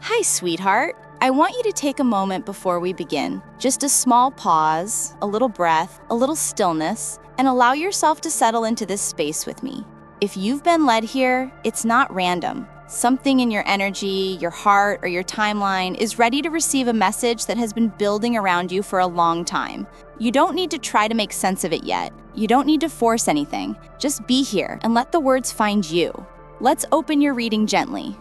Hi, sweetheart. I want you to take a moment before we begin. Just a small pause, a little breath, a little stillness, and allow yourself to settle into this space with me. If you've been led here, it's not random. Something in your energy, your heart, or your timeline is ready to receive a message that has been building around you for a long time. You don't need to try to make sense of it yet. You don't need to force anything. Just be here and let the words find you. Let's open your reading gently.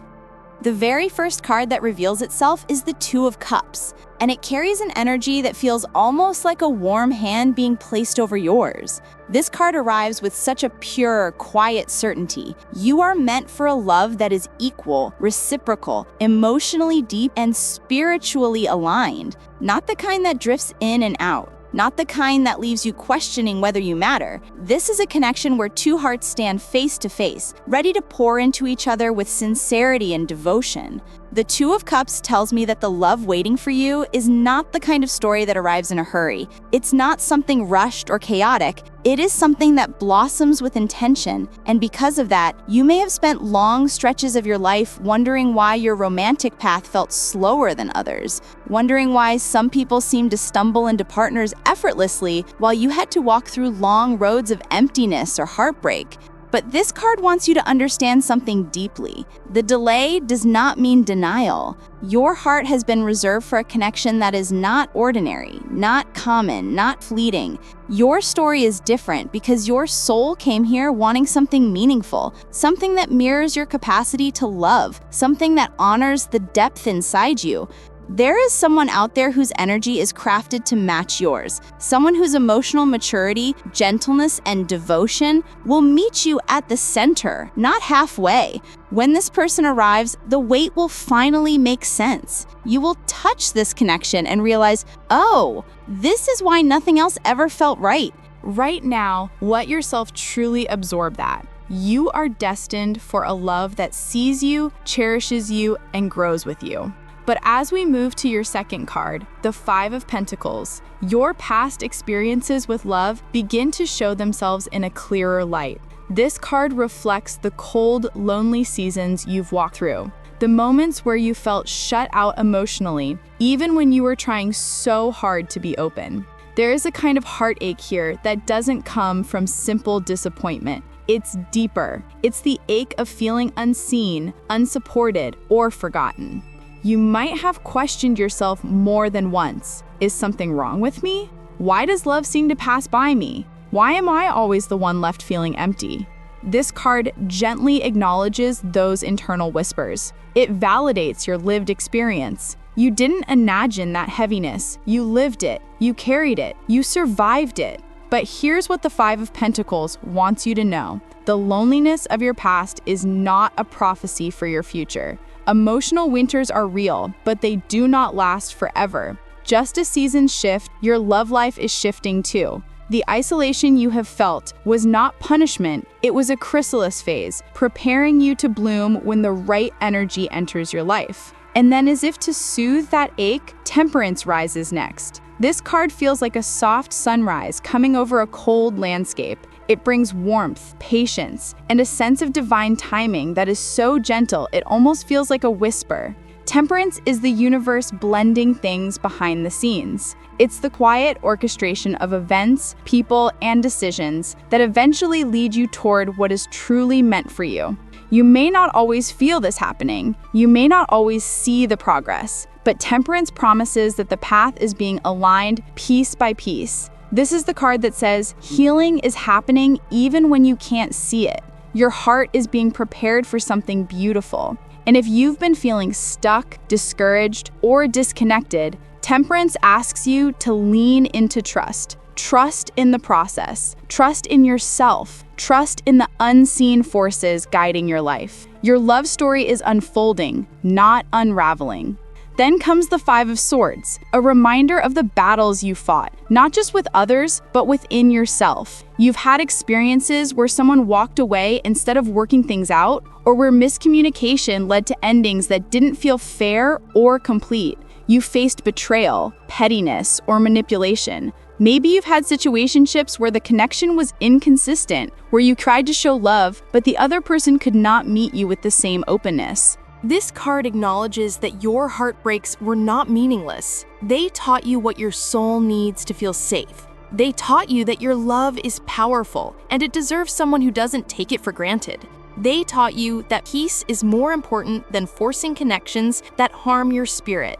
The very first card that reveals itself is the Two of Cups, and it carries an energy that feels almost like a warm hand being placed over yours. This card arrives with such a pure, quiet certainty. You are meant for a love that is equal, reciprocal, emotionally deep, and spiritually aligned. Not the kind that drifts in and out. Not the kind that leaves you questioning whether you matter. This is a connection where two hearts stand face to face, ready to pour into each other with sincerity and devotion. The Two of Cups tells me that the love waiting for you is not the kind of story that arrives in a hurry. It's not something rushed or chaotic. It is something that blossoms with intention, and because of that, you may have spent long stretches of your life wondering why your romantic path felt slower than others, wondering why some people seemed to stumble into partners effortlessly while you had to walk through long roads of emptiness or heartbreak. But this card wants you to understand something deeply. The delay does not mean denial. Your heart has been reserved for a connection that is not ordinary, not common, not fleeting. Your story is different because your soul came here wanting something meaningful, something that mirrors your capacity to love, something that honors the depth inside you. There is someone out there whose energy is crafted to match yours, someone whose emotional maturity, gentleness, and devotion will meet you at the center, not halfway. When this person arrives, the wait will finally make sense. You will touch this connection and realize, oh, this is why nothing else ever felt right. Right now, let yourself truly absorb that. You are destined for a love that sees you, cherishes you, and grows with you. But as we move to your second card, the Five of Pentacles, your past experiences with love begin to show themselves in a clearer light. This card reflects the cold, lonely seasons you've walked through, the moments where you felt shut out emotionally, even when you were trying so hard to be open. There is a kind of heartache here that doesn't come from simple disappointment. It's deeper. It's the ache of feeling unseen, unsupported, or forgotten. You might have questioned yourself more than once. Is something wrong with me? Why does love seem to pass by me? Why am I always the one left feeling empty? This card gently acknowledges those internal whispers. It validates your lived experience. You didn't imagine that heaviness. You lived it. You carried it. You survived it. But here's what the Five of Pentacles wants you to know. The loneliness of your past is not a prophecy for your future. Emotional winters are real, but they do not last forever. Just as seasons shift, your love life is shifting too. The isolation you have felt was not punishment, it was a chrysalis phase, preparing you to bloom when the right energy enters your life. And then, as if to soothe that ache, Temperance rises next. This card feels like a soft sunrise coming over a cold landscape. It brings warmth, patience, and a sense of divine timing that is so gentle it almost feels like a whisper. Temperance is the universe blending things behind the scenes. It's the quiet orchestration of events, people, and decisions that eventually lead you toward what is truly meant for you. You may not always feel this happening. You may not always see the progress, but Temperance promises that the path is being aligned piece by piece. This is the card that says, healing is happening even when you can't see it. Your heart is being prepared for something beautiful. And if you've been feeling stuck, discouraged, or disconnected, Temperance asks you to lean into trust. Trust in the process. Trust in yourself. Trust in the unseen forces guiding your life. Your love story is unfolding, not unraveling. Then comes the Five of Swords, a reminder of the battles you fought, not just with others, but within yourself. You've had experiences where someone walked away instead of working things out, or where miscommunication led to endings that didn't feel fair or complete. You faced betrayal, pettiness, or manipulation. Maybe you've had situationships where the connection was inconsistent, where you tried to show love, but the other person could not meet you with the same openness. This card acknowledges that your heartbreaks were not meaningless. They taught you what your soul needs to feel safe. They taught you that your love is powerful and it deserves someone who doesn't take it for granted. They taught you that peace is more important than forcing connections that harm your spirit.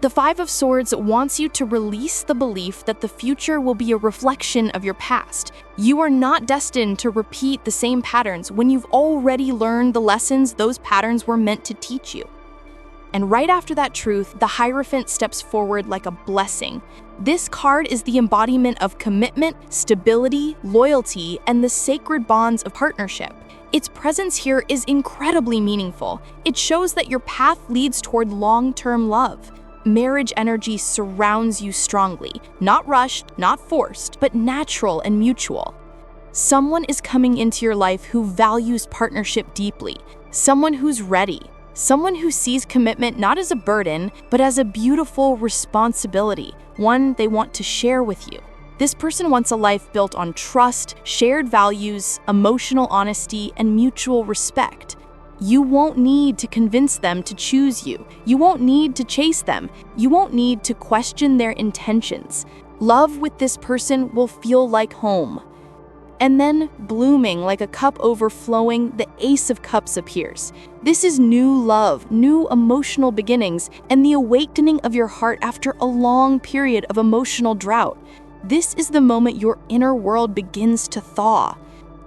The Five of Swords wants you to release the belief that the future will be a reflection of your past. You are not destined to repeat the same patterns when you've already learned the lessons those patterns were meant to teach you. And right after that truth, the Hierophant steps forward like a blessing. This card is the embodiment of commitment, stability, loyalty, and the sacred bonds of partnership. Its presence here is incredibly meaningful. It shows that your path leads toward long-term love. Marriage energy surrounds you strongly, not rushed, not forced, but natural and mutual. Someone is coming into your life who values partnership deeply, someone who's ready, someone who sees commitment not as a burden, but as a beautiful responsibility, one they want to share with you. This person wants a life built on trust, shared values, emotional honesty, and mutual respect. You won't need to convince them to choose you. You won't need to chase them. You won't need to question their intentions. Love with this person will feel like home. And then, blooming like a cup overflowing, the Ace of Cups appears. This is new love, new emotional beginnings, and the awakening of your heart after a long period of emotional drought. This is the moment your inner world begins to thaw.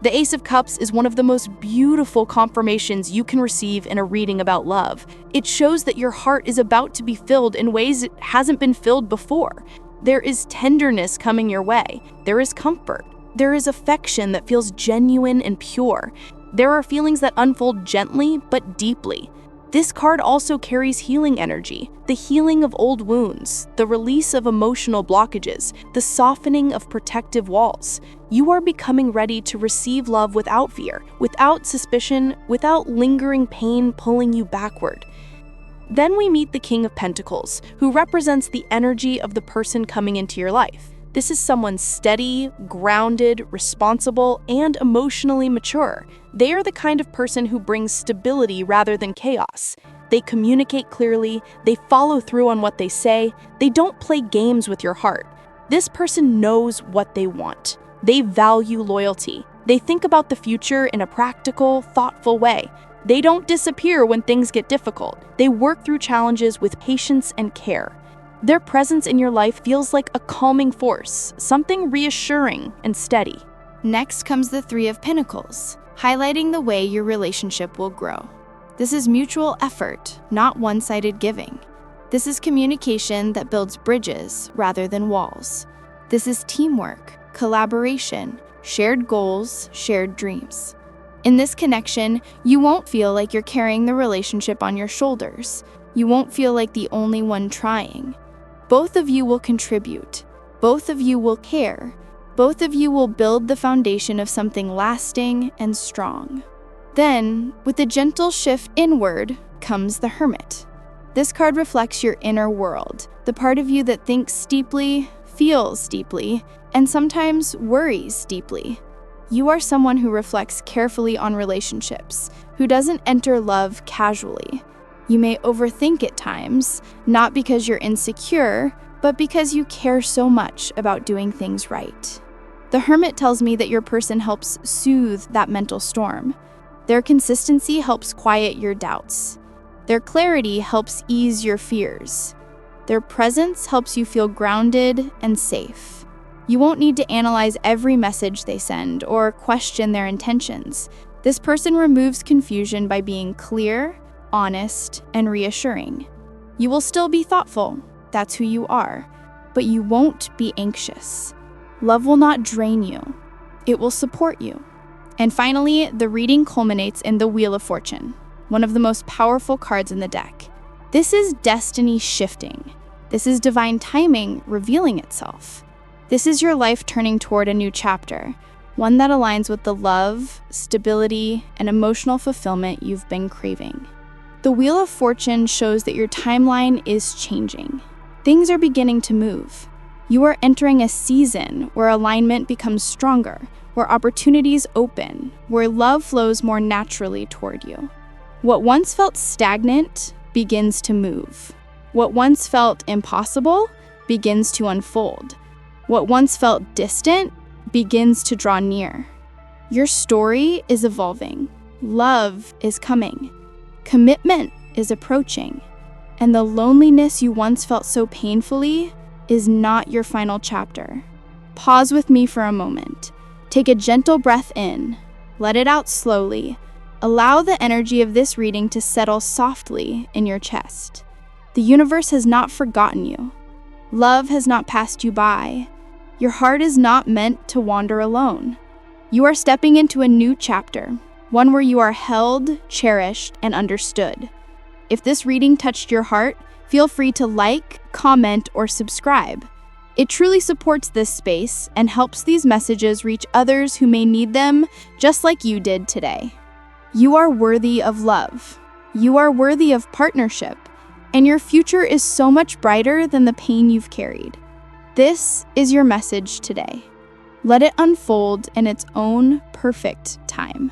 The Ace of Cups is one of the most beautiful confirmations you can receive in a reading about love. It shows that your heart is about to be filled in ways it hasn't been filled before. There is tenderness coming your way. There is comfort. There is affection that feels genuine and pure. There are feelings that unfold gently but deeply. This card also carries healing energy, the healing of old wounds, the release of emotional blockages, the softening of protective walls. You are becoming ready to receive love without fear, without suspicion, without lingering pain pulling you backward. Then we meet the King of Pentacles, who represents the energy of the person coming into your life. This is someone steady, grounded, responsible, and emotionally mature. They are the kind of person who brings stability rather than chaos. They communicate clearly, they follow through on what they say, they don't play games with your heart. This person knows what they want. They value loyalty. They think about the future in a practical, thoughtful way. They don't disappear when things get difficult. They work through challenges with patience and care. Their presence in your life feels like a calming force, something reassuring and steady. Next comes the Three of Pentacles, highlighting the way your relationship will grow. This is mutual effort, not one-sided giving. This is communication that builds bridges rather than walls. This is teamwork, collaboration, shared goals, shared dreams. In this connection, you won't feel like you're carrying the relationship on your shoulders. You won't feel like the only one trying. Both of you will contribute. Both of you will care. Both of you will build the foundation of something lasting and strong. Then, with a gentle shift inward, comes the Hermit. This card reflects your inner world, the part of you that thinks deeply, feels deeply, and sometimes worries deeply. You are someone who reflects carefully on relationships, who doesn't enter love casually. You may overthink at times, not because you're insecure, but because you care so much about doing things right. The Hermit tells me that your person helps soothe that mental storm. Their consistency helps quiet your doubts. Their clarity helps ease your fears. Their presence helps you feel grounded and safe. You won't need to analyze every message they send or question their intentions. This person removes confusion by being clear, honest, and reassuring. You will still be thoughtful, that's who you are, but you won't be anxious. Love will not drain you, it will support you. And finally, the reading culminates in the Wheel of Fortune, one of the most powerful cards in the deck. This is destiny shifting. This is divine timing revealing itself. This is your life turning toward a new chapter, one that aligns with the love, stability, and emotional fulfillment you've been craving. The Wheel of Fortune shows that your timeline is changing. Things are beginning to move. You are entering a season where alignment becomes stronger, where opportunities open, where love flows more naturally toward you. What once felt stagnant begins to move. What once felt impossible begins to unfold. What once felt distant begins to draw near. Your story is evolving. Love is coming. Commitment is approaching. And the loneliness you once felt so painfully is not your final chapter. Pause with me for a moment. Take a gentle breath in. Let it out slowly. Allow the energy of this reading to settle softly in your chest. The universe has not forgotten you. Love has not passed you by. Your heart is not meant to wander alone. You are stepping into a new chapter, one where you are held, cherished, and understood. If this reading touched your heart, feel free to like, comment, or subscribe. It truly supports this space and helps these messages reach others who may need them, just like you did today. You are worthy of love. You are worthy of partnership, and your future is so much brighter than the pain you've carried. This is your message today. Let it unfold in its own perfect time.